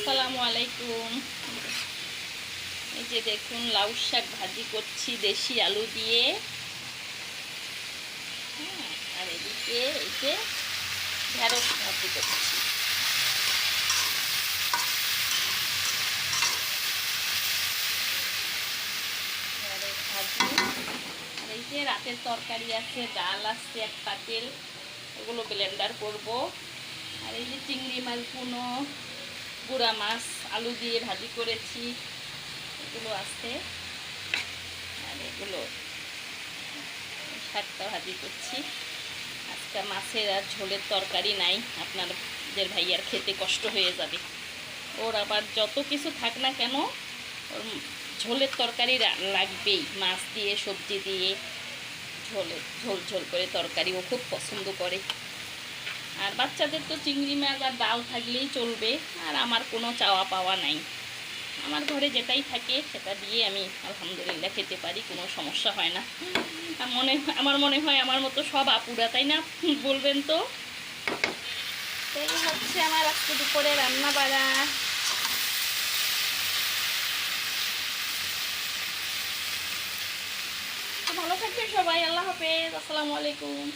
আসসালামু আলাইকুম। এই যে দেখুন লাউ শাক ভাজি করছি দেশি আলু দিয়ে। আর এদিকে এই যে ঢেঁড়স ভাজি করছি। ঢেঁড়স ভাজি আর এই যে রাতের তরকারি আছে, ডাল আছে এক পাতিল, এগুলো ব্লেন্ডার করব। আর এই যে চিংড়ি মাছ ভুনো, গুঁড়া মাছ আলু দিয়ে ভাজি করেছি, এগুলো আছে। আর এগুলো শাকটা ভাজি করছি। আজকে মাছের আর ঝোলের তরকারি নাই, আপনাদের ভাইয়ার খেতে কষ্ট হয়ে যাবে। ওর আবার যত কিছু থাক না কেন ওর ঝোলের তরকারি লাগবেই, মাছ দিয়ে সবজি দিয়ে ঝোল ঝোল করে তরকারি ও খুব পছন্দ করে। আর বাচ্চাদের তো চিংড়ি মাছ আর ডাল থাকলেই চলবে, আর আমার কোনো চাওয়া পাওয়া নাই। আমার ঘরে যেটাই থাকে সেটা দিয়ে আমি আলহামদুলিল্লাহ খেতে পারি, কোনো সমস্যা হয় না। আমার মনে হয় আমার মতো সব আপুরা, তাই না? বলবেন তো। এই হচ্ছে আমার আজকে দুপুরে রান্না বাড়া। ভালো থাকবেন সবাই, আল্লাহ হাফেজ, আসসালামু আলাইকুম।